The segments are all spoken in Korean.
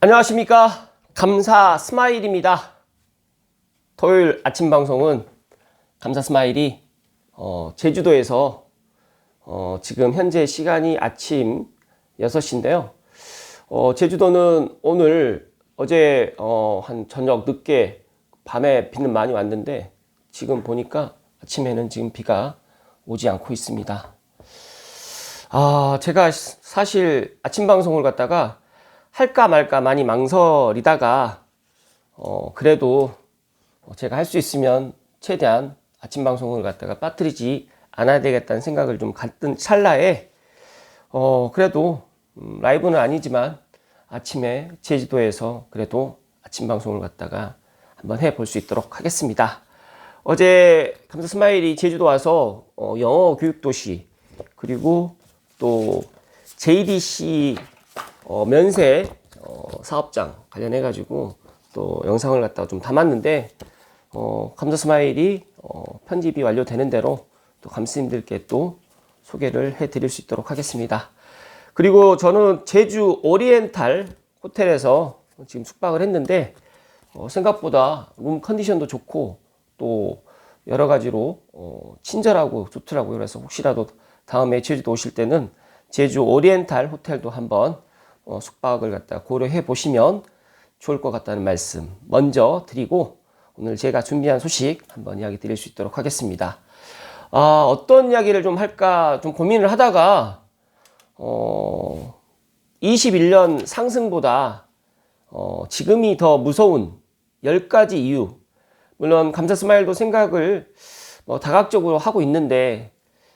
안녕하십니까. 감사 스마일입니다. 토요일 아침 방송은 감사 스마일이 제주도에서 지금 현재 시간이 아침 6시인데요. 제주도는 오늘 어제 한 저녁 늦게 밤에 비는 많이 왔는데 지금 보니까 아침에는 지금 비가 오지 않고 있습니다. 제가 사실 아침 방송을 갖다가 할까 말까 많이 망설이다가 그래도 제가 할 수 있으면 최대한 아침 방송을 갖다가 빠뜨리지 않아야 되겠다는 생각을 좀 갖던 찰나에 그래도 라이브는 아니지만 아침에 제주도에서 그래도 아침 방송을 갖다가 한번 해볼 수 있도록 하겠습니다. 어제 감사 스마일이 제주도 와서 영어 교육 도시 그리고 또 JDC 면세 사업장 관련해 가지고 또 영상을 갖다가 좀 담았는데 감사 스마일이 편집이 완료되는 대로 또 감스님들께 또 소개를 해 드릴 수 있도록 하겠습니다. 그리고 저는 제주 오리엔탈 호텔에서 지금 숙박을 했는데 생각보다 룸 컨디션도 좋고 또 여러 가지로 친절하고 좋더라고요. 그래서 혹시라도 다음에 제주도 오실 때는 제주 오리엔탈 호텔도 한번 숙박을 갖다 고려해 보시면 좋을 것 같다는 말씀 먼저 드리고 오늘 제가 준비한 소식 한번 이야기 드릴 수 있도록 하겠습니다. 어떤 이야기를 좀 할까 좀 고민을 하다가 21년 상승보다 지금이 더 무서운 10가지 이유, 물론 감사 스마일도 생각을 다각적으로 하고 있는데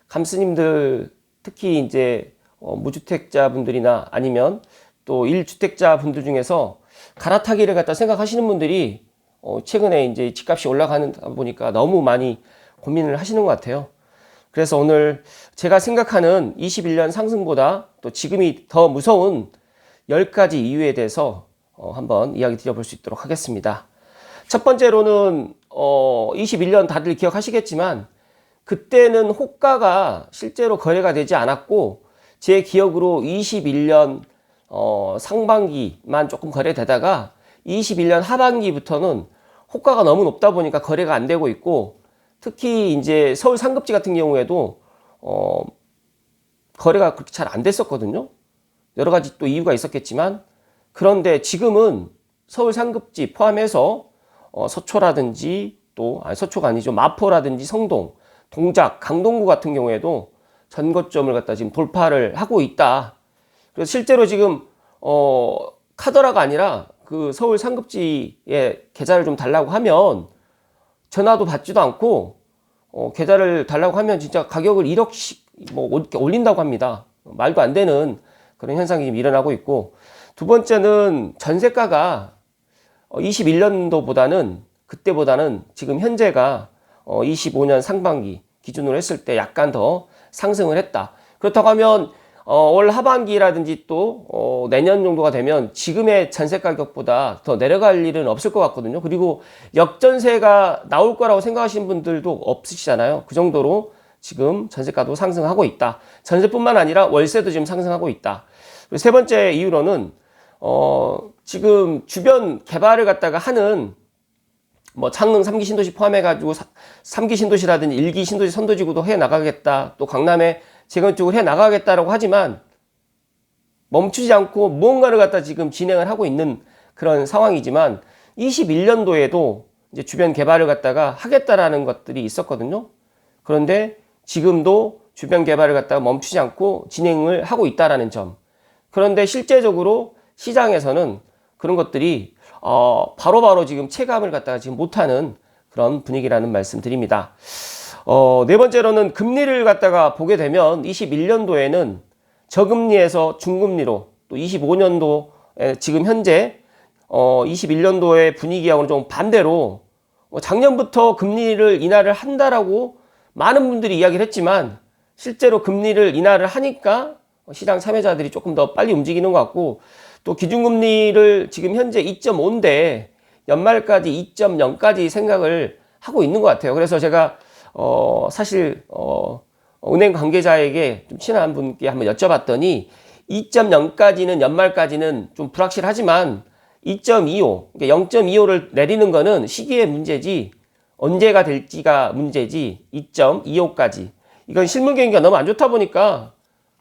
감스님들 특히 이제 무주택자 분들이나 아니면 또 1주택자 분들 중에서 갈아타기를 갖다 생각하시는 분들이 최근에 이제 집값이 올라가는 보니까 너무 많이 고민을 하시는 것 같아요. 그래서 오늘 제가 생각하는 21년 상승보다 또 지금이 더 무서운 10가지 이유에 대해서 한번 이야기 드려볼 수 있도록 하겠습니다. 첫 번째로는 21년 다들 기억하시겠지만 그때는 호가가 실제로 거래가 되지 않았고 제 기억으로 21년 상반기만 조금 거래되다가 21년 하반기부터는 호가가 너무 높다 보니까 거래가 안 되고 있고 특히 이제 서울 상급지 같은 경우에도 거래가 그렇게 잘 안 됐었거든요. 여러 가지 또 이유가 있었겠지만 그런데 지금은 서울 상급지 포함해서 서초라든지 또 서초가 아니죠. 마포라든지 성동, 동작, 강동구 같은 경우에도 전고점을 갖다 지금 돌파를 하고 있다. 그래서 실제로 지금 카더라가 아니라 그 서울 상급지에 계좌를 좀 달라고 하면 전화도 받지도 않고 계좌를 달라고 하면 진짜 가격을 1억씩 이렇게 올린다고 합니다. 말도 안 되는 그런 현상이 지금 일어나고 있고 두 번째는 전세가가 21년도보다는 그때보다는 지금 현재가 25년 상반기 기준으로 했을 때 약간 더 상승을 했다. 그렇다고 하면 올 하반기라든지 또 내년 정도가 되면 지금의 전세 가격보다 더 내려갈 일은 없을 것 같거든요. 그리고 역전세가 나올 거라고 생각하시는 분들도 없으시잖아요. 그 정도로 지금 전세가도 상승하고 있다. 전세뿐만 아니라 월세도 지금 상승하고 있다. 그리고 세 번째 이유로는 지금 주변 개발을 갖다가 하는 창릉 3기 신도시 포함해가지고 3기 신도시라든지 1기 신도시 선도지구도 해 나가겠다. 또 강남에 재건축을 해 나가겠다라고 하지만 멈추지 않고 무언가를 갖다 지금 진행을 하고 있는 그런 상황이지만 21년도에도 이제 주변 개발을 갖다가 하겠다라는 것들이 있었거든요. 그런데 지금도 주변 개발을 갖다가 멈추지 않고 진행을 하고 있다라는 점. 그런데 실제적으로 시장에서는 그런 것들이 바로바로 지금 체감을 갖다가 지금 못하는 그런 분위기라는 말씀 드립니다. 네 번째로는 금리를 갖다가 보게 되면 21년도에는 저금리에서 중금리로 또 25년도 지금 현재 21년도의 분위기하고는 좀 반대로 작년부터 금리를 인하를 한다라고 많은 분들이 이야기를 했지만 실제로 금리를 인하를 하니까 시장 참여자들이 조금 더 빨리 움직이는 것 같고 또 기준금리를 지금 현재 2.5인데 연말까지 2.0까지 생각을 하고 있는 것 같아요. 그래서 제가 사실 은행 관계자에게 좀 친한 분께 한번 여쭤봤더니 2.0까지는 연말까지는 좀 불확실하지만 2.25, 그러니까 0.25를 내리는 거는 시기의 문제지 언제가 될지가 문제지 2.25까지. 이건 실물 경기가 너무 안 좋다 보니까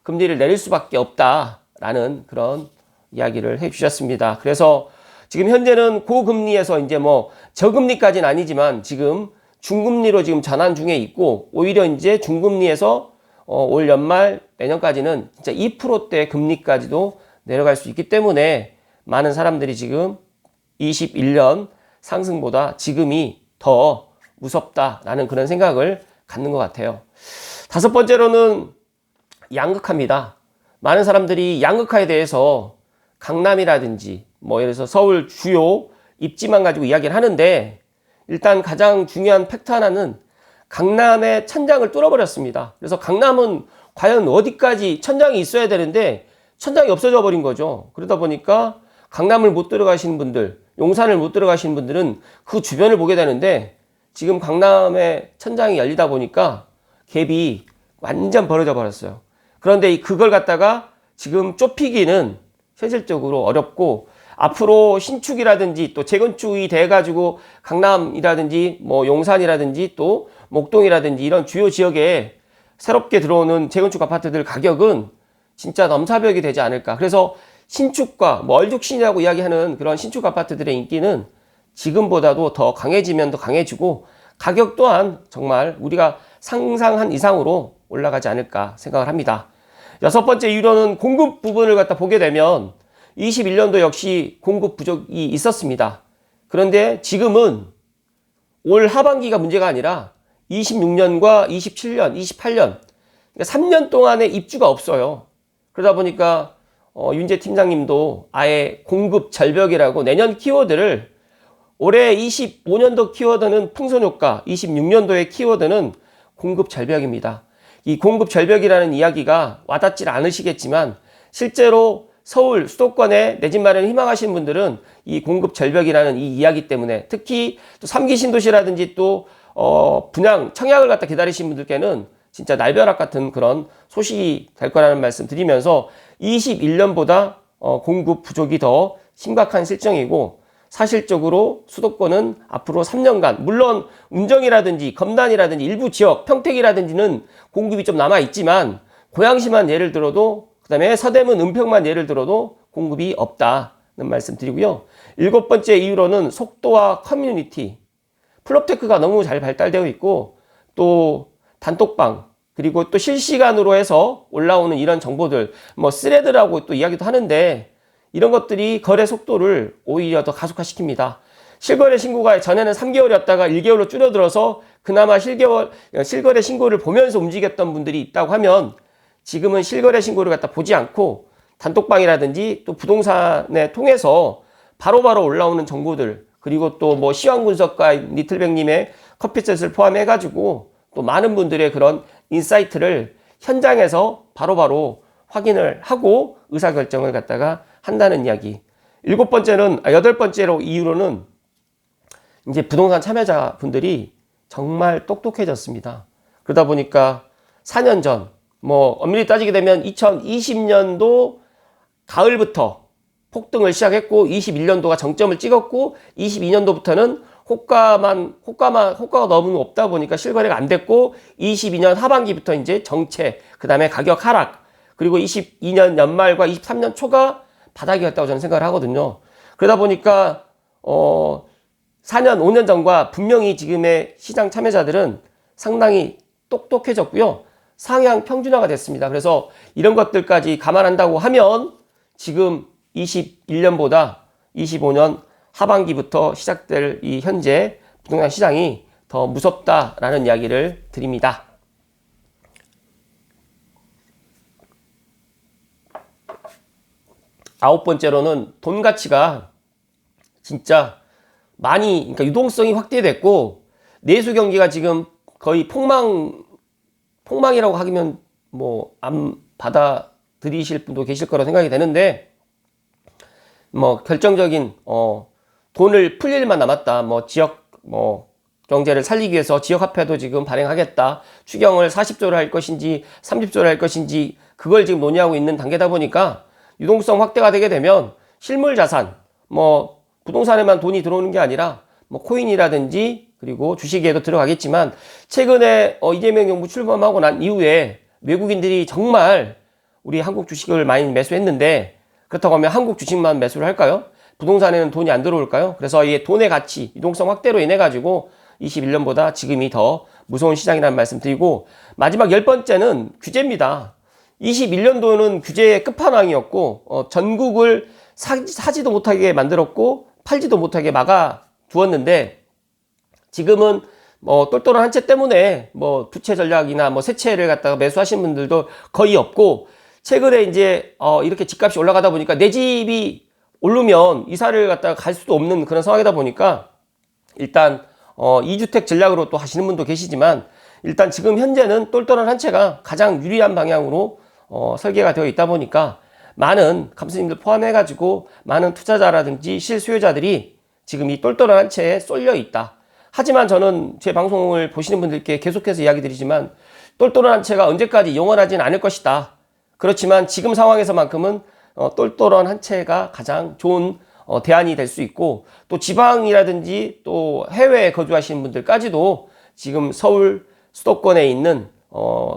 금리를 내릴 수밖에 없다라는 그런 이야기를 해 주셨습니다. 그래서 지금 현재는 고금리에서 이제 뭐 저금리까지는 아니지만 지금 중금리로 지금 전환 중에 있고 오히려 이제 중금리에서 올 연말 내년까지는 진짜 2%대 금리까지도 내려갈 수 있기 때문에 많은 사람들이 지금 21년 상승보다 지금이 더 무섭다라는 그런 생각을 갖는 것 같아요. 다섯 번째로는 양극화입니다. 많은 사람들이 양극화에 대해서 강남이라든지 뭐 예를 들어서 서울 주요 입지만 가지고 이야기를 하는데 일단 가장 중요한 팩트 하나는 강남의 천장을 뚫어버렸습니다. 그래서 강남은 과연 어디까지 천장이 있어야 되는데 천장이 없어져 버린 거죠. 그러다 보니까 강남을 못 들어가시는 분들, 용산을 못 들어가시는 분들은 그 주변을 보게 되는데 지금 강남의 천장이 열리다 보니까 갭이 완전 벌어져 버렸어요. 그런데 그걸 갖다가 지금 좁히기는 현실적으로 어렵고 앞으로 신축이라든지 또 재건축이 돼가지고 강남이라든지 뭐 용산이라든지 또 목동이라든지 이런 주요 지역에 새롭게 들어오는 재건축 아파트들 가격은 진짜 넘사벽이 되지 않을까. 그래서 신축과 뭐 얼죽신이라고 이야기하는 그런 신축 아파트들의 인기는 지금보다도 더 강해지면 더 강해지고 가격 또한 정말 우리가 상상한 이상으로 올라가지 않을까 생각을 합니다. 여섯 번째 이유로는 공급 부분을 갖다 보게 되면 21년도 역시 공급 부족이 있었습니다. 그런데 지금은 올 하반기가 문제가 아니라 26년과 27년, 28년, 그러니까 3년 동안의 입주가 없어요. 그러다 보니까 윤재 팀장님도 아예 공급 절벽이라고 내년 키워드를 올해 25년도 키워드는 풍선효과, 26년도의 키워드는 공급 절벽입니다. 이 공급 절벽이라는 이야기가 와닿질 않으시겠지만 실제로 서울 수도권에 내 집 마련을 희망하시는 분들은 이 공급 절벽이라는 이 이야기 때문에 특히 또 3기 신도시라든지 또 분양 청약을 갖다 기다리시는 분들께는 진짜 날벼락 같은 그런 소식이 될 거라는 말씀 드리면서 21년보다 공급 부족이 더 심각한 실정이고 사실적으로 수도권은 앞으로 3년간 물론 운정이라든지 검단이라든지 일부 지역 평택이라든지는 공급이 좀 남아 있지만 고양시만 예를 들어도 그다음에 서대문 은평만 예를 들어도 공급이 없다는 말씀 드리고요. 일곱 번째 이유로는 속도와 커뮤니티 플롭테크가 너무 잘 발달되어 있고 또 단톡방 그리고 또 실시간으로 해서 올라오는 이런 정보들 뭐 스레드라고 또 이야기도 하는데 이런 것들이 거래 속도를 오히려 더 가속화시킵니다. 실거래 신고가 전에는 3개월이었다가 1개월로 줄어들어서 그나마 실거래 신고를 보면서 움직였던 분들이 있다고 하면 지금은 실거래 신고를 갖다 보지 않고 단톡방이라든지 또 부동산에 통해서 바로바로 올라오는 정보들 그리고 또 뭐 시황 분석가 니틀백님의 커피챗을 포함해가지고 또 많은 분들의 그런 인사이트를 현장에서 바로바로 확인을 하고 의사결정을 갖다가 한다는 이야기. 여덟 번째로 이유로는 이제 부동산 참여자 분들이 정말 똑똑해졌습니다. 그러다 보니까 4년 전, 뭐 엄밀히 따지게 되면 2020년도 가을부터 폭등을 시작했고 21년도가 정점을 찍었고 22년도부터는 호가가 너무 없다 보니까 실거래가 안 됐고 22년 하반기부터 이제 정체, 그 다음에 가격 하락, 그리고 22년 연말과 23년 초가 바닥이었다고 저는 생각을 하거든요. 그러다 보니까 4년, 5년 전과 분명히 지금의 시장 참여자들은 상당히 똑똑해졌고요. 상향 평준화가 됐습니다. 그래서 이런 것들까지 감안한다고 하면 지금 21년보다 25년 하반기부터 시작될 이 현재 부동산 시장이 더 무섭다라는 이야기를 드립니다. 아홉 번째로는 돈 가치가 진짜 많이, 그러니까 유동성이 확대됐고 내수 경기가 지금 거의 폭망이라고 하기면 뭐 안 받아들이실 분도 계실 거라고 생각이 되는데 뭐 결정적인 돈을 풀 일만 남았다. 뭐 지역 경제를 살리기 위해서 지역 화폐도 지금 발행하겠다. 추경을 40조를 할 것인지 30조를 할 것인지 그걸 지금 논의하고 있는 단계다 보니까 유동성 확대가 되게 되면 실물 자산, 뭐 부동산에만 돈이 들어오는 게 아니라 뭐 코인이라든지 그리고 주식에도 들어가겠지만 최근에 이재명 정부 출범하고 난 이후에 외국인들이 정말 우리 한국 주식을 많이 매수했는데 그렇다고 하면 한국 주식만 매수를 할까요? 부동산에는 돈이 안 들어올까요? 그래서 이 돈의 가치, 유동성 확대로 인해 가지고 21년보다 지금이 더 무서운 시장이라는 말씀 드리고 마지막 10번째는 규제입니다. 21년도는 규제의 끝판왕이었고 전국을 사지도 못하게 만들었고 팔지도 못하게 막아 두었는데 지금은 똘똘한 한 채 때문에 부채 전략이나 세채를 갖다가 매수하신 분들도 거의 없고 최근에 이제 이렇게 집값이 올라가다 보니까 내 집이 오르면 이사를 갖다가 갈 수도 없는 그런 상황이다 보니까 일단 2주택 전략으로 또 하시는 분도 계시지만 일단 지금 현재는 똘똘한 한 채가 가장 유리한 방향으로 설계가 되어 있다 보니까 많은 감독님들 포함해 가지고 많은 투자자라든지 실수요자들이 지금 이 똘똘한 한 채에 쏠려 있다. 하지만 저는 제 방송을 보시는 분들께 계속해서 이야기 드리지만 똘똘한 한 채가 언제까지 영원하진 않을 것이다. 그렇지만 지금 상황에서만큼은 똘똘한 한 채가 가장 좋은 대안이 될 수 있고 또 지방이라든지 또 해외에 거주하시는 분들까지도 지금 서울 수도권에 있는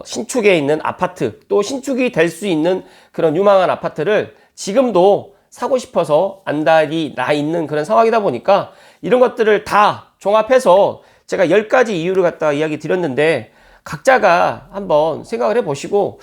신축에 있는 아파트 또 신축이 될 수 있는 그런 유망한 아파트를 지금도 사고 싶어서 안달이 나 있는 그런 상황이다 보니까 이런 것들을 다 종합해서 제가 10가지 이유를 갖다가 이야기 드렸는데 각자가 한번 생각을 해보시고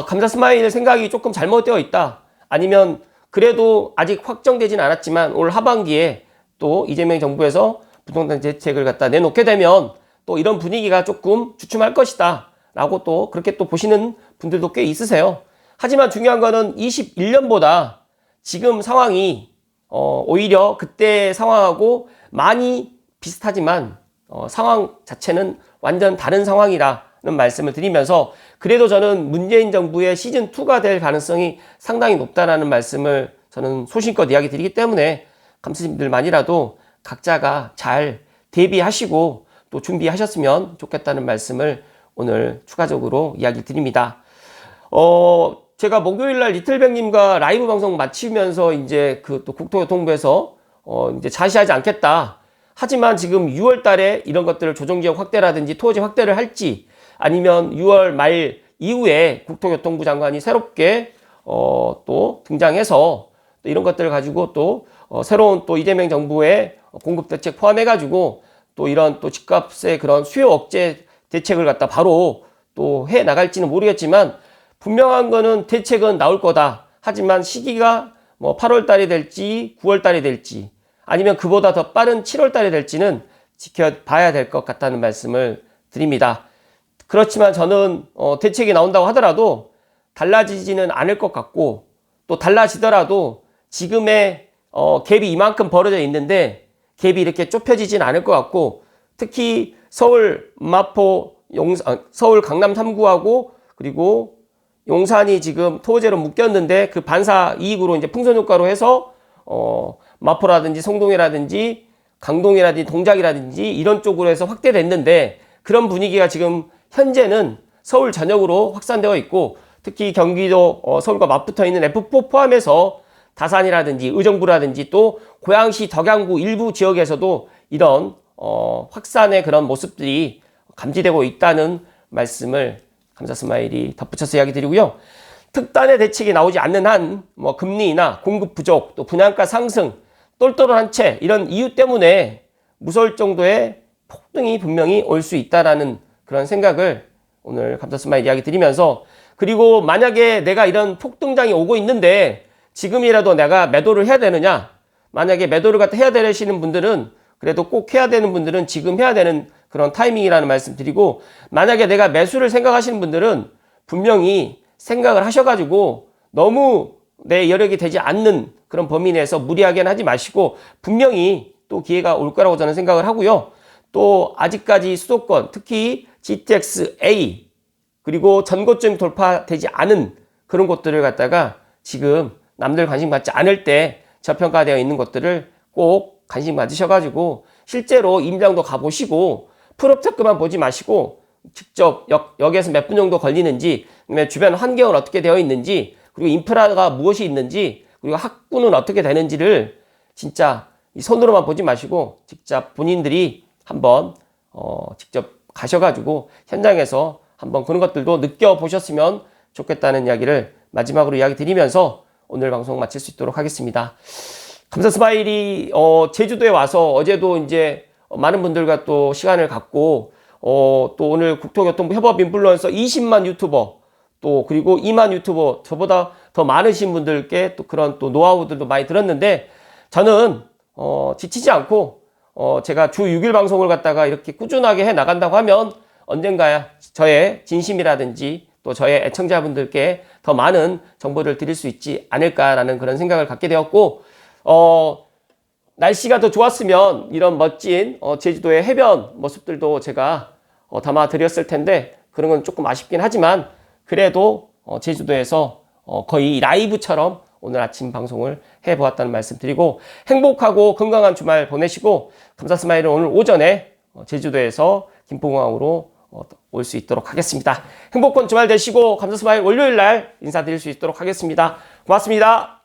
감자 스마일 생각이 조금 잘못되어 있다. 아니면 그래도 아직 확정되진 않았지만 올 하반기에 또 이재명 정부에서 부동산 대책을 갖다 내놓게 되면 또 이런 분위기가 조금 주춤할 것이다. 라고 또 그렇게 또 보시는 분들도 꽤 있으세요. 하지만 중요한 거는 21년보다 지금 상황이 오히려 그때 상황하고 많이 비슷하지만 상황 자체는 완전 다른 상황이라는 말씀을 드리면서 그래도 저는 문재인 정부의 시즌2가 될 가능성이 상당히 높다라는 말씀을 저는 소신껏 이야기 드리기 때문에 감독님들만이라도 각자가 잘 대비하시고 또 준비하셨으면 좋겠다는 말씀을 오늘 추가적으로 이야기 드립니다. 제가 목요일날 리틀백님과 라이브 방송 마치면서 이제 또 국토교통부에서 이제 자시하지 않겠다. 하지만 지금 6월 달에 이런 것들을 조정지역 확대라든지 토지 확대를 할지 아니면 6월 말 이후에 국토교통부 장관이 새롭게 또 등장해서 또 이런 것들을 가지고 또 새로운 또 이재명 정부의 공급 대책 포함해 가지고 또 이런 또 집값의 그런 수요 억제 대책을 갖다 바로 또 해 나갈지는 모르겠지만 분명한 거는 대책은 나올 거다. 하지만 시기가 8월 달이 될지 9월 달이 될지 아니면 그보다 더 빠른 7월 달이 될지는 지켜봐야 될 것 같다는 말씀을 드립니다. 그렇지만 저는 대책이 나온다고 하더라도 달라지지는 않을 것 같고 또 달라지더라도 지금의 갭이 이만큼 벌어져 있는데 갭이 이렇게 좁혀지진 않을 것 같고 특히 서울, 마포, 서울 강남 3구하고 그리고 용산이 지금 토호제로 묶였는데 그 반사 이익으로 이제 풍선 효과로 해서 마포라든지 성동이라든지 강동이라든지 동작이라든지 이런 쪽으로 해서 확대됐는데 그런 분위기가 지금 현재는 서울 전역으로 확산되어 있고 특히 경기도 서울과 맞붙어 있는 F4 포함해서 다산이라든지 의정부라든지 또 고양시 덕양구 일부 지역에서도 이런 확산의 그런 모습들이 감지되고 있다는 말씀을 감사 스마일이 덧붙여서 이야기 드리고요. 특단의 대책이 나오지 않는 한 금리 인하, 공급 부족, 또 분양가 상승, 똘똘한 한 채 이런 이유 때문에 무서울 정도의 폭등이 분명히 올 수 있다라는 그런 생각을 오늘 감사 스마일 이야기 드리면서 그리고 만약에 내가 이런 폭등장이 오고 있는데 지금이라도 내가 매도를 해야 되느냐 만약에 매도를 갖다 해야 되시는 분들은 그래도 꼭 해야 되는 분들은 지금 해야 되는 그런 타이밍이라는 말씀 드리고 만약에 내가 매수를 생각하시는 분들은 분명히 생각을 하셔가지고 너무 내 여력이 되지 않는 그런 범위 내에서 무리하게는 하지 마시고 분명히 또 기회가 올 거라고 저는 생각을 하고요. 또 아직까지 수도권 특히 GTX-A 그리고 전고점 돌파되지 않은 그런 곳들을 갖다가 지금 남들 관심 갖지 않을 때 저평가되어 있는 것들을 꼭 관심 가지셔가지고 실제로 임장도 가보시고 프로테크만 보지 마시고 직접 역에서 몇 분 정도 걸리는지 주변 환경은 어떻게 되어 있는지 그리고 인프라가 무엇이 있는지 그리고 학군은 어떻게 되는지를 진짜 이 손으로만 보지 마시고 직접 본인들이 한번 직접 가셔가지고 현장에서 한번 그런 것들도 느껴보셨으면 좋겠다는 이야기를 마지막으로 이야기 드리면서 오늘 방송 마칠 수 있도록 하겠습니다. 감사 스마일이 제주도에 와서 어제도 이제 많은 분들과 또 시간을 갖고 또 오늘 국토교통부 협업 인플루언서 20만 유튜버 또 그리고 2만 유튜버 저보다 더 많으신 분들께 또 그런 또 노하우들도 많이 들었는데 저는 지치지 않고 제가 주 6일 방송을 갖다가 이렇게 꾸준하게 해 나간다고 하면 언젠가 저의 진심이라든지 또 저의 애청자분들께 더 많은 정보를 드릴 수 있지 않을까라는 그런 생각을 갖게 되었고 날씨가 더 좋았으면 이런 멋진 제주도의 해변 모습들도 제가 담아 드렸을 텐데 그런 건 조금 아쉽긴 하지만 그래도 제주도에서 거의 라이브처럼 오늘 아침 방송을 해보았다는 말씀 드리고 행복하고 건강한 주말 보내시고 감사 스마일은 오늘 오전에 제주도에서 김포공항으로 올 수 있도록 하겠습니다. 행복한 주말 되시고 감사 스마일 월요일 날 인사드릴 수 있도록 하겠습니다. 고맙습니다.